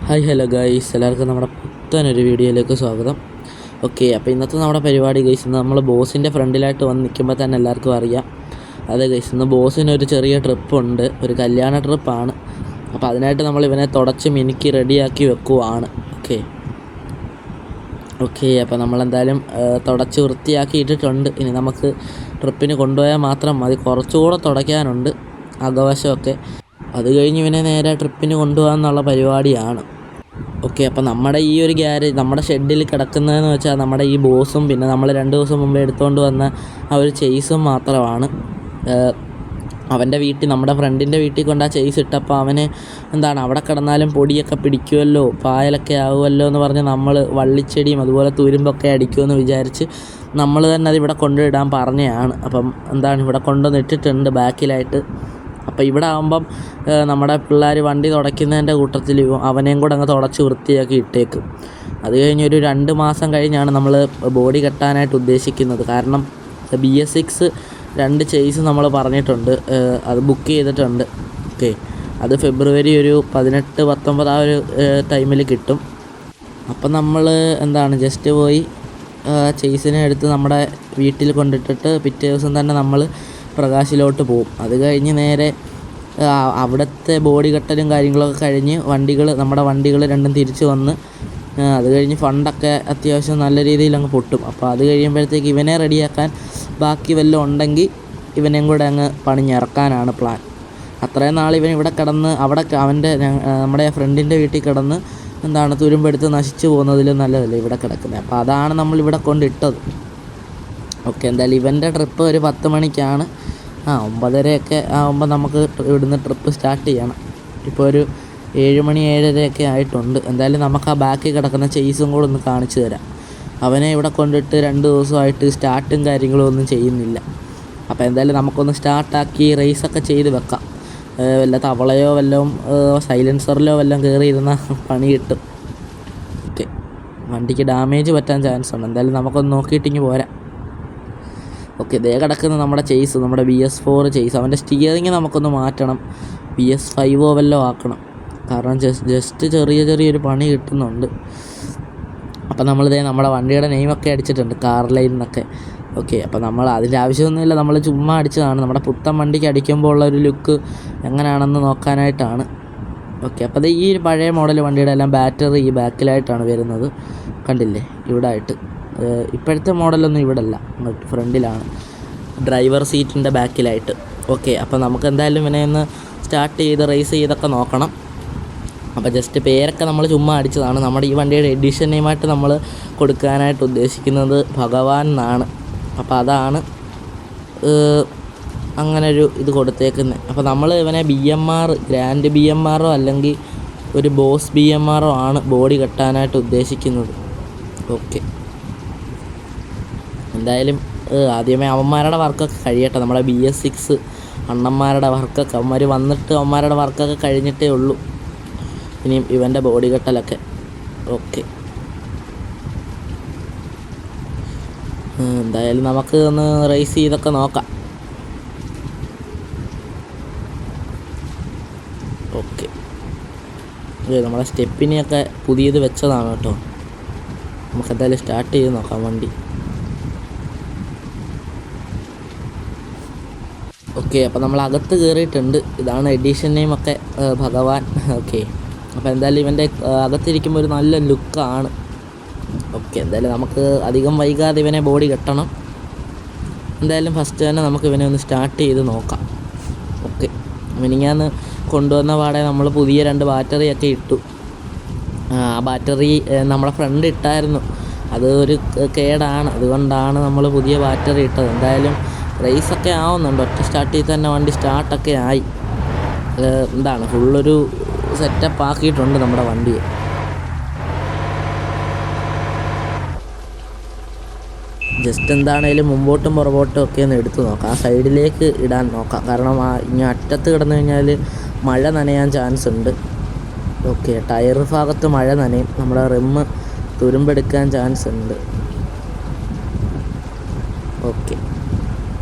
Hi hello guys, എല്ലാവർക്കും നമ്മുടെ പുത്തനൊരു വീഡിയോയിലേക്ക് സ്വാഗതം. ഓക്കെ, അപ്പോൾ ഇന്നത്തെ നമ്മുടെ പരിപാടി ഗൈസ്, ഇന്ന് നമ്മൾ ബോസിൻ്റെ ഫ്രണ്ടിലായിട്ട് വന്ന് നിൽക്കുമ്പോൾ തന്നെ എല്ലാവർക്കും അറിയാം. അതെ ഗൈസ്, ഇന്ന് ബോസിനൊരു ചെറിയ ട്രിപ്പുണ്ട്, ഒരു കല്യാണ ട്രിപ്പാണ്. അപ്പോൾ അതിനായിട്ട് നമ്മൾ ഇവനെ തുടച്ച് മിനുക്കി റെഡിയാക്കി വെക്കുവാണ്. ഓക്കെ, അപ്പോൾ നമ്മളെന്തായാലും തുടച്ച് വൃത്തിയാക്കി ഇട്ടിട്ടുണ്ട്. ഇനി നമുക്ക് ട്രിപ്പിന് കൊണ്ടുപോയാൽ മാത്രം മതി, കുറച്ചുകൂടെ തുടയ്ക്കാനുണ്ട് അകവശമൊക്കെ. അത് കഴിഞ്ഞ് ഇവനെ നേരെ ട്രിപ്പിന് കൊണ്ടുപോകാമെന്നുള്ള പരിപാടിയാണ്. ഓക്കെ, അപ്പോൾ നമ്മുടെ ഈ ഒരു ഗ്യാരേജ്, നമ്മുടെ ഷെഡിൽ കിടക്കുന്നതെന്ന് വെച്ചാൽ നമ്മുടെ ഈ ബോസും പിന്നെ നമ്മൾ 2 ദിവസം മുമ്പേ എടുത്തുകൊണ്ട് വന്ന ആ ഒരു ചെയ്സും മാത്രമാണ്. അവൻ്റെ വീട്ടിൽ, നമ്മുടെ ഫ്രണ്ടിൻ്റെ വീട്ടിൽ കൊണ്ട് ആ ചെയ്സ് ഇട്ടപ്പോൾ അവന് അവിടെ കിടന്നാലും പൊടിയൊക്കെ പിടിക്കുമല്ലോ, പായലൊക്കെ ആവുമല്ലോ എന്ന് പറഞ്ഞ് നമ്മൾ വള്ളിച്ചെടിയും അതുപോലെ തുരുമ്പൊക്കെ അടിക്കുമെന്ന് വിചാരിച്ച് നമ്മൾ തന്നെ അതിവിടെ കൊണ്ടിടാൻ പറഞ്ഞതാണ്. അപ്പം ഇവിടെ കൊണ്ടുവന്ന് ഇട്ടിട്ടുണ്ട് ബാക്കിലായിട്ട്. അപ്പോൾ ഇവിടെ ആകുമ്പം നമ്മുടെ പിള്ളേർ വണ്ടി തുടയ്ക്കുന്നതിൻ്റെ കൂട്ടത്തിൽ അവനെയും കൂടെ അങ്ങ് തുടച്ച് വൃത്തിയാക്കി ഇട്ടേക്കും. അത് കഴിഞ്ഞൊരു 2 മാസം കഴിഞ്ഞാണ് നമ്മൾ ബോഡി കെട്ടാനായിട്ട് ഉദ്ദേശിക്കുന്നത്. കാരണം BS6 2 ചെയ്സ് നമ്മൾ പറഞ്ഞിട്ടുണ്ട്, അത് ബുക്ക് ചെയ്തിട്ടുണ്ട്. ഓക്കെ, അത് ഫെബ്രുവരി ഒരു 18-19 ആ ഒരു ടൈമിൽ കിട്ടും. അപ്പം നമ്മൾ ജസ്റ്റ് പോയി ചെയ്സിനെ എടുത്ത് നമ്മുടെ വീട്ടിൽ കൊണ്ടിട്ടിട്ട് പിറ്റേ ദിവസം തന്നെ നമ്മൾ പ്രകാശിലോട്ട് പോകും. അത് കഴിഞ്ഞ് നേരെ അവിടുത്തെ ബോഡി കെട്ടലും കാര്യങ്ങളൊക്കെ കഴിഞ്ഞ് നമ്മുടെ വണ്ടികൾ രണ്ടും തിരിച്ച് വന്ന് അത് കഴിഞ്ഞ് ഫണ്ടൊക്കെ അത്യാവശ്യം നല്ല രീതിയിൽ അങ്ങ് പൊട്ടും. അപ്പോൾ അത് കഴിയുമ്പോഴത്തേക്ക് ഇവനെ റെഡിയാക്കാൻ ബാക്കി വല്ലതും ഉണ്ടെങ്കിൽ ഇവനെയും കൂടെ അങ്ങ് പണിഞ്ഞിറക്കാനാണ് പ്ലാൻ. അത്രയും നാൾ ഇവൻ ഇവിടെ കിടന്ന് നമ്മുടെ ഫ്രണ്ടിൻ്റെ വീട്ടിൽ കിടന്ന് തുരുമ്പെടുത്ത് നശിച്ചു പോകുന്നതിലും നല്ലതല്ലേ ഇവിടെ കിടക്കുന്നത്. അപ്പോൾ അതാണ് നമ്മളിവിടെ കൊണ്ടിട്ടത്. ഓക്കെ, എന്തായാലും ഇവൻ്റെ ട്രിപ്പ് ഒരു 10 മണിക്കാണ്. 9:30 ആകുമ്പോൾ നമുക്ക് ഇവിടുന്ന് ട്രിപ്പ് സ്റ്റാർട്ട് ചെയ്യണം. ഇപ്പോൾ ഒരു 7 മണി 7:30 ആയിട്ടുണ്ട്. എന്തായാലും നമുക്ക് ആ ബാക്കിൽ കിടക്കുന്ന ചെയ്സും കൂടെ ഒന്ന് കാണിച്ചു തരാം. അവനെ ഇവിടെ കൊണ്ടിട്ട് 2 ദിവസമായിട്ട് സ്റ്റാർട്ടും കാര്യങ്ങളും ഒന്നും ചെയ്യുന്നില്ല. അപ്പോൾ എന്തായാലും നമുക്കൊന്ന് സ്റ്റാർട്ടാക്കി റേസൊക്കെ ചെയ്ത് വെക്കാം. വല്ല തവളയോ വല്ലതും സൈലൻസറിലോ വല്ലതും കയറിയിരുന്ന പണി കിട്ടും. ഓക്കെ, വണ്ടിക്ക് ഡാമേജ് പറ്റാൻ ചാൻസ് ഉണ്ട്. എന്തായാലും നമുക്കൊന്ന് നോക്കിയിട്ടിങ്ങ് പോരാം. ഓക്കെ, ദേ കിടക്കുന്ന നമ്മുടെ ചെയ്സ്, നമ്മുടെ BS4 ചെയ്സ്. അവൻ്റെ സ്റ്റിയറിങ് നമുക്കൊന്ന് മാറ്റണം, BS5 വല്ലതും ആക്കണം. കാരണം ജസ്റ്റ് ചെറിയൊരു പണി കിട്ടുന്നുണ്ട്. അപ്പം നമ്മളിതേ നമ്മുടെ വണ്ടിയുടെ നെയിമൊക്കെ അടിച്ചിട്ടുണ്ട്, കാർ ലൈൻ എന്നൊക്കെ. ഓക്കെ, അപ്പോൾ നമ്മൾ അതിൻ്റെ ആവശ്യമൊന്നുമില്ല, നമ്മൾ ചുമ്മാ അടിച്ചതാണ്. നമ്മുടെ പുത്തൻ വണ്ടിക്ക് അടിക്കുമ്പോൾ ഉള്ളൊരു ലുക്ക് എങ്ങനെയാണെന്ന് നോക്കാനായിട്ടാണ്. ഓക്കെ, അപ്പോൾ ഈ പഴയ മോഡൽ വണ്ടിയുടെ എല്ലാം ബാറ്ററി ഈ ബാക്കിലായിട്ടാണ് വരുന്നത്, കണ്ടില്ലേ, ഇവിടെ ആയിട്ട്. ഇപ്പോഴത്തെ മോഡലൊന്നും ഇവിടെ അല്ല, അങ്ങോട്ട് ഫ്രണ്ടിലാണ്, ഡ്രൈവർ സീറ്റിൻ്റെ ബാക്കിലായിട്ട്. ഓക്കെ, അപ്പോൾ നമുക്ക് എന്തായാലും ഇവനെ ഒന്ന് സ്റ്റാർട്ട് ചെയ്ത് റേസ് ചെയ്തൊക്കെ നോക്കണം. അപ്പോൾ ജസ്റ്റ് പേരൊക്കെ നമ്മൾ ചുമ്മാ അടിച്ചതാണ്. നമ്മുടെ ഈ വണ്ടിയുടെ എഡിഷൻ നെയിമായിട്ട് നമ്മൾ കൊടുക്കാനായിട്ട് ഉദ്ദേശിക്കുന്നത് ഭഗവാൻ എന്നാണ്. അപ്പോൾ അതാണ് അങ്ങനൊരു ഇത് കൊടുത്തേക്കുന്നത്. അപ്പോൾ നമ്മൾ ഇവനെ BMR, ഗ്രാൻഡ് BMR അല്ലെങ്കിൽ ഒരു ബോസ് BMR ആണ് ബോഡി കെട്ടാനായിട്ട് ഉദ്ദേശിക്കുന്നത്. ഓക്കെ, എന്തായാലും ആദ്യമേ അവന്മാരുടെ വർക്കൊക്കെ കഴിയട്ടെ. നമ്മുടെ BS6 അണ്ണന്മാരുടെ വർക്കൊക്കെ അവന്മാർ വന്നിട്ട് അവന്മാരുടെ വർക്കൊക്കെ കഴിഞ്ഞിട്ടേ ഉള്ളൂ ഇനിയും ഇവൻ്റെ ബോഡി കെട്ടലൊക്കെ. ഓക്കെ, എന്തായാലും നമുക്ക് ഒന്ന് റേസ് ചെയ്തൊക്കെ നോക്കാം. ഓക്കെ, നമ്മളെ സ്റ്റെപ്പിനെയൊക്കെ പുതിയത് വെച്ചതാണ് കേട്ടോ. നമുക്കെന്തായാലും സ്റ്റാർട്ട് ചെയ്ത് നോക്കാം വണ്ടി. ഓക്കെ, അപ്പോൾ നമ്മൾ അകത്ത് കയറിയിട്ടുണ്ട്. ഇതാണ് എഡിഷൻ നെയിമൊക്കെ, ഭഗവാൻ. ഓക്കെ, അപ്പോൾ എന്തായാലും ഇവൻ്റെ അകത്തിരിക്കുമ്പോൾ ഒരു നല്ല ലുക്കാണ്. ഓക്കെ, എന്തായാലും നമുക്ക് അധികം വൈകാതെ ഇവനെ ബോഡി കെട്ടണം. എന്തായാലും ഫസ്റ്റ് തന്നെ നമുക്ക് ഇവനെ ഒന്ന് സ്റ്റാർട്ട് ചെയ്ത് നോക്കാം. ഓക്കെ, മിനിങ്ങാന്ന് കൊണ്ടുവന്ന പാടെ നമ്മൾ പുതിയ 2 ബാറ്ററിയൊക്കെ ഇട്ടു. ആ ബാറ്ററി നമ്മുടെ ഫ്രണ്ട് ഇട്ടായിരുന്നു, അത് ഒരു കേടാണ്, അതുകൊണ്ടാണ് നമ്മൾ പുതിയ ബാറ്ററി ഇട്ടത്. എന്തായാലും റേസൊക്കെ ആവുന്നുണ്ട്, ഒറ്റ സ്റ്റാർട്ടിൽ തന്നെ വണ്ടി സ്റ്റാർട്ടൊക്കെ ആയി. ഫുള്ളൊരു സെറ്റപ്പ് ആക്കിയിട്ടുണ്ട് നമ്മുടെ വണ്ടിയെ. ജസ്റ്റ് എന്താണേലും മുമ്പോട്ടും പുറകോട്ടും ഒക്കെ ഒന്ന് എടുത്ത് നോക്കാം. ആ സൈഡിലേക്ക് ഇടാൻ നോക്കാം, കാരണം ഇനി അറ്റത്ത് കിടന്നു കഴിഞ്ഞാൽ മഴ നനയാൻ ചാൻസ് ഉണ്ട്. ഓക്കെ, ടയർ ഭാഗത്ത് മഴ നനയും, നമ്മുടെ റിമ്മ് തുരുമ്പെടുക്കാൻ ചാൻസ് ഉണ്ട്. ഓക്കെ,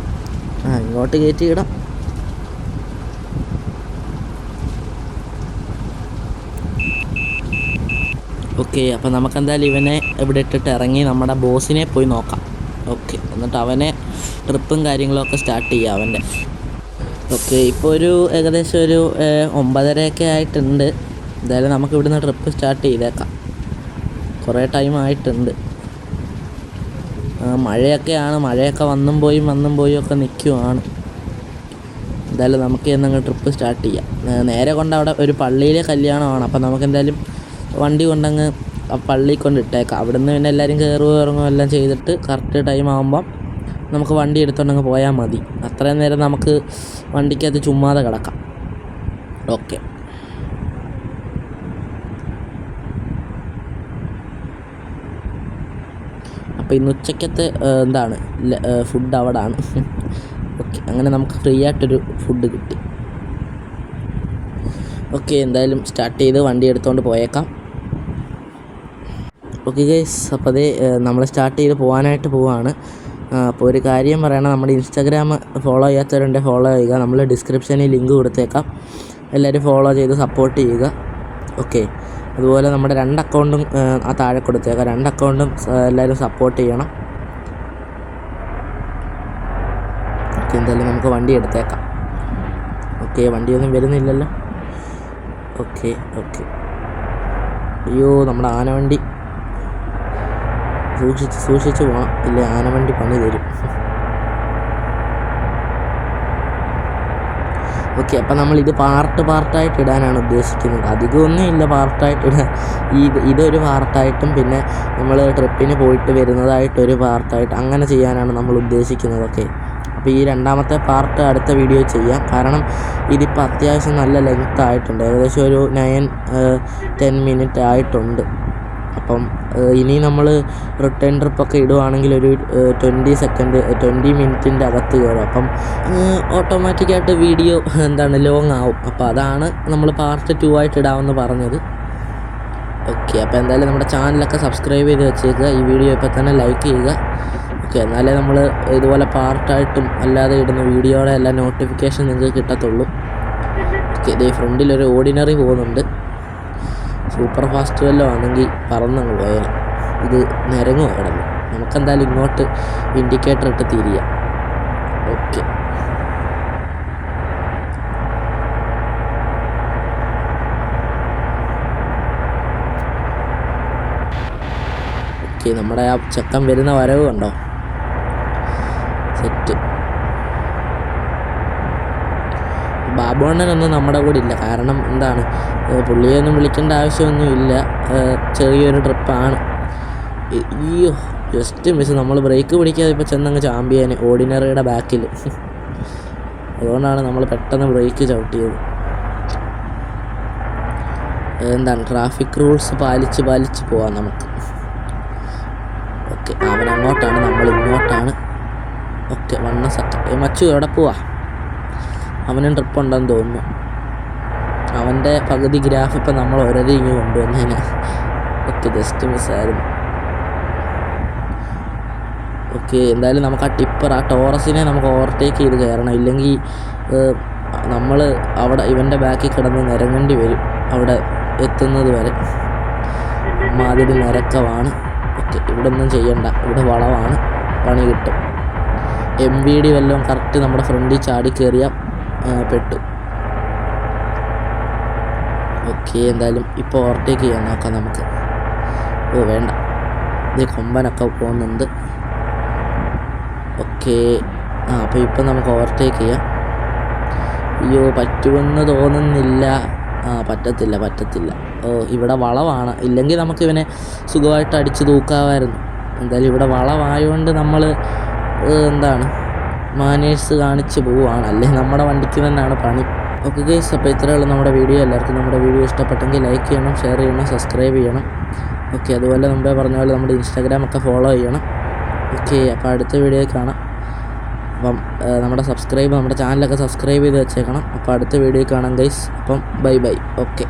ഇങ്ങോട്ട് കയറ്റി ഇടാം. ഓക്കെ, അപ്പോൾ നമുക്കെന്തായാലും ഇവനെ ഇവിടെ ഇട്ടിട്ട് ഇറങ്ങി നമ്മുടെ ബോസിനെ പോയി നോക്കാം. ഓക്കെ, എന്നിട്ട് അവനെ ട്രിപ്പും കാര്യങ്ങളൊക്കെ സ്റ്റാർട്ട് ചെയ്യാം അവൻ്റെ. ഓക്കെ, ഇപ്പോൾ ഏകദേശം ഒരു 9:30 ആയിട്ടുണ്ട്. എന്തായാലും നമുക്ക് ഇവിടുന്ന് ട്രിപ്പ് സ്റ്റാർട്ട് ചെയ്തേക്കാം. കുറേ ടൈം ആയിട്ടുണ്ട്. മഴയൊക്കെ വന്നും പോയും ഒക്കെ നിൽക്കുവാണ്. എന്തായാലും നമുക്ക് എന്നങ്ങ് ട്രിപ്പ് സ്റ്റാർട്ട് ചെയ്യാം. നേരെ കൊണ്ട് അവിടെ ഒരു പള്ളിയിലെ കല്യാണമാണ്. അപ്പോൾ നമുക്കെന്തായാലും വണ്ടി കൊണ്ടങ്ങ് ആ പള്ളിയിൽ കൊണ്ടിട്ടേക്കാം. അവിടുന്ന് പിന്നെ എല്ലാവരും ഇറങ്ങുകയോ എല്ലാം ചെയ്തിട്ട് കറക്റ്റ് ടൈം ആകുമ്പം നമുക്ക് വണ്ടി എടുത്തുകൊണ്ടങ്ങ് പോയാൽ മതി. അത്രയും നേരം നമുക്ക് വണ്ടിക്കകത്ത് ചുമ്മാതെ കിടക്കാം. ഓക്കെ, അപ്പോൾ ഇന്ന് ഉച്ചക്കത്തെ ഫുഡ് അവിടാണ്. ഓക്കെ, അങ്ങനെ നമുക്ക് ഫ്രീ ആയിട്ടൊരു ഫുഡ് കിട്ടി. ഓക്കെ, എന്തായാലും സ്റ്റാർട്ട് ചെയ്ത് വണ്ടി എടുത്തുകൊണ്ട് പോയേക്കാം. ഓക്കെ ഗൈസ്, അപ്പോൾ അതേ നമ്മൾ സ്റ്റാർട്ട് ചെയ്ത് പോകാനായിട്ട് പോവാണ്. അപ്പോൾ ഒരു കാര്യം പറയണം, നമ്മുടെ ഇൻസ്റ്റാഗ്രാം ഫോളോ ചെയ്യാത്തവരുണ്ടെങ്കിൽ ഫോളോ ചെയ്യുക. നമ്മൾ ഡിസ്ക്രിപ്ഷനിൽ ലിങ്ക് കൊടുത്തേക്കാം. എല്ലാവരും ഫോളോ ചെയ്ത് സപ്പോർട്ട് ചെയ്യുക. ഓക്കെ, അതുപോലെ നമ്മുടെ 2 അക്കൗണ്ടും ആ താഴെ കൊടുത്തേക്കാം. 2 അക്കൗണ്ടും എല്ലാവരും സപ്പോർട്ട് ചെയ്യണം. ഓക്കെ, എന്തായാലും നമുക്ക് വണ്ടി എടുത്തേക്കാം. ഓക്കെ, വണ്ടിയൊന്നും വരുന്നില്ലല്ലോ. ഓക്കെ, അയ്യോ, നമ്മുടെ ആനവണ്ടി സൂക്ഷിച്ച് പോകണം, ഇല്ലേ ആനവണ്ടി പണി തരും. ഓക്കെ, അപ്പം നമ്മളിത് പാർട്ടായിട്ട് ഇടാനാണ് ഉദ്ദേശിക്കുന്നത്. അധികമൊന്നും ഇല്ല പാർട്ടായിട്ട് ഇടാൻ. ഇതൊരു പാർട്ടായിട്ടും പിന്നെ നമ്മൾ ട്രിപ്പിന് പോയിട്ട് വരുന്നതായിട്ടൊരു പാർട്ടായിട്ട് അങ്ങനെ ചെയ്യാനാണ് നമ്മൾ ഉദ്ദേശിക്കുന്നത്. ഓക്കെ, അപ്പോൾ ഈ 2ാമത്തെ പാർട്ട് അടുത്ത വീഡിയോ ചെയ്യാം. കാരണം ഇതിപ്പോൾ അത്യാവശ്യം നല്ല ലെങ്ത് ആയിട്ടുണ്ട്. ഏകദേശം ഒരു 9-10 മിനിറ്റ് ആയിട്ടുണ്ട്. അപ്പം ഇനി നമ്മൾ റിട്ടേൺ ട്രിപ്പൊക്കെ ഇടുവാണെങ്കിൽ ഒരു 20 മിനിറ്റിൻ്റെ അകത്ത് കയറും. അപ്പം ഓട്ടോമാറ്റിക്കായിട്ട് വീഡിയോ ലോങ് ആവും. അപ്പോൾ അതാണ് നമ്മൾ പാർട്ട് 2 ആയിട്ട് ഇടാമെന്ന് പറഞ്ഞത്. ഓക്കെ, അപ്പോൾ എന്തായാലും നമ്മുടെ ചാനലൊക്കെ സബ്സ്ക്രൈബ് ചെയ്ത് വെച്ചേക്കുക. ഈ വീഡിയോ ഇപ്പോൾ തന്നെ ലൈക്ക് ചെയ്യുക. ഓക്കെ, എന്നാലേ നമ്മൾ ഇതുപോലെ പാർട്ടായിട്ടും അല്ലാതെ ഇടുന്ന വീഡിയോയുടെ എല്ലാ നോട്ടിഫിക്കേഷൻ നിങ്ങൾക്ക് കിട്ടത്തുള്ളൂ. ഓക്കെ, ഇതേ ഫ്രണ്ടിലൊരു ഓർഡിനറി പോകുന്നുണ്ട്. സൂപ്പർ ഫാസ്റ്റ് വല്ലോ ആണെങ്കിൽ പറന്നങ്ങ് പോയാൽ ഇത് നിരങ്ങും കിടന്നു. നമുക്കെന്തായാലും ഇങ്ങോട്ട് ഇൻഡിക്കേറ്റർ ഇട്ട് തിരിയാം. ഓക്കെ, നമ്മുടെ ആ ചെക്കൻ വരുന്ന വരവ് കണ്ടോ, സെറ്റ്. ബാബുണ്ണനൊന്നും നമ്മുടെ കൂടെ ഇല്ല. കാരണം പുള്ളിയൊന്നും വിളിക്കേണ്ട ആവശ്യമൊന്നുമില്ല. ചെറിയൊരു ട്രിപ്പാണ്. അയ്യോ, ജസ്റ്റ് മിസ്. നമ്മൾ ബ്രേക്ക് പിടിക്കാതെ ഇപ്പോൾ ചെന്നങ്ങ് ചാമ്പ്യന് ഓർഡിനറിയുടെ ബാക്കിൽ. അതുകൊണ്ടാണ് നമ്മൾ പെട്ടെന്ന് ബ്രേക്ക് ചവിട്ടിയത്. ട്രാഫിക് റൂൾസ് പാലിച്ച് പോവാം നമുക്ക്. ഓക്കെ, അവൻ അങ്ങോട്ടാണ്, നമ്മൾ ഇങ്ങോട്ടാണ്. Okay, 1 second. മച്ചു എവിടെ പോവാ? അവനും ട്രിപ്പുണ്ടെന്ന് തോന്നുന്നു. അവൻ്റെ പകുതി ഗ്രാഫ് ഇപ്പം നമ്മൾ ഒരേ ഇങ്ങ് കൊണ്ടുവന്നതിന്. ഓക്കെ, ജസ്റ്റ് മിസ്സായിരുന്നു. ഓക്കെ, എന്തായാലും നമുക്ക് ആ ടോറസിനെ നമുക്ക് ഓവർടേക്ക് ചെയ്ത് കയറണം. ഇല്ലെങ്കിൽ നമ്മൾ അവിടെ ഇവൻ്റെ ബാക്കിൽ കിടന്ന് നിരങ്ങേണ്ടി വരും അവിടെ എത്തുന്നത് വരെ. മാതിരി നിരക്കമാണ്. ഓക്കെ, ഇവിടെ ഒന്നും ചെയ്യണ്ട, ഇവിടെ വളവാണ്, പണി കിട്ടും. MVD വല്ലതും കറക്റ്റ് നമ്മുടെ ഫ്രണ്ടിൽ ചാടി കയറിയാൽ പെട്ടു. ഓക്കെ, എന്തായാലും ഇപ്പോൾ ഓവർടേക്ക് ചെയ്യാൻ നോക്കാം നമുക്ക്. വേണ്ട, ഇത് കൊമ്പനൊക്കെ പോകുന്നുണ്ട്. ഓക്കെ, അപ്പോൾ ഇപ്പം നമുക്ക് ഓവർടേക്ക് ചെയ്യാം. അയ്യോ, പറ്റുമെന്ന് തോന്നുന്നില്ല. പറ്റത്തില്ല. ഇവിടെ വളവാണ്. ഇല്ലെങ്കിൽ നമുക്ക് ഇവനെ സുഖമായിട്ട് അടിച്ച് തൂക്കാമായിരുന്നു. എന്തായാലും ഇവിടെ വളവായതുകൊണ്ട് നമ്മൾ മാനേഴ്സ് കാണിച്ച് പോവുകയാണ്. അല്ലെങ്കിൽ നമ്മുടെ വണ്ടിക്ക് തന്നെയാണ് പണി. ഓക്കെ ഗൈസ്, അപ്പോൾ ഇത്രയേ ഉള്ളൂ നമ്മുടെ വീഡിയോ. എല്ലാവർക്കും നമ്മുടെ വീഡിയോ ഇഷ്ടപ്പെട്ടെങ്കിൽ ലൈക്ക് ചെയ്യണം, ഷെയർ ചെയ്യണം, സബ്സ്ക്രൈബ് ചെയ്യണം. ഓക്കെ, അതുപോലെ മുമ്പേ പറഞ്ഞ പോലെ നമ്മുടെ ഇൻസ്റ്റാഗ്രാമൊക്കെ ഫോളോ ചെയ്യണം. ഓക്കെ, അപ്പോൾ അടുത്ത വീഡിയോയിൽ കാണാം. അപ്പം നമ്മുടെ ചാനലൊക്കെ സബ്സ്ക്രൈബ് ചെയ്ത് വെച്ചേക്കണം. അപ്പോൾ അടുത്ത വീഡിയോയിൽ കാണാം ഗൈസ്. അപ്പം ബൈ. ഓക്കെ.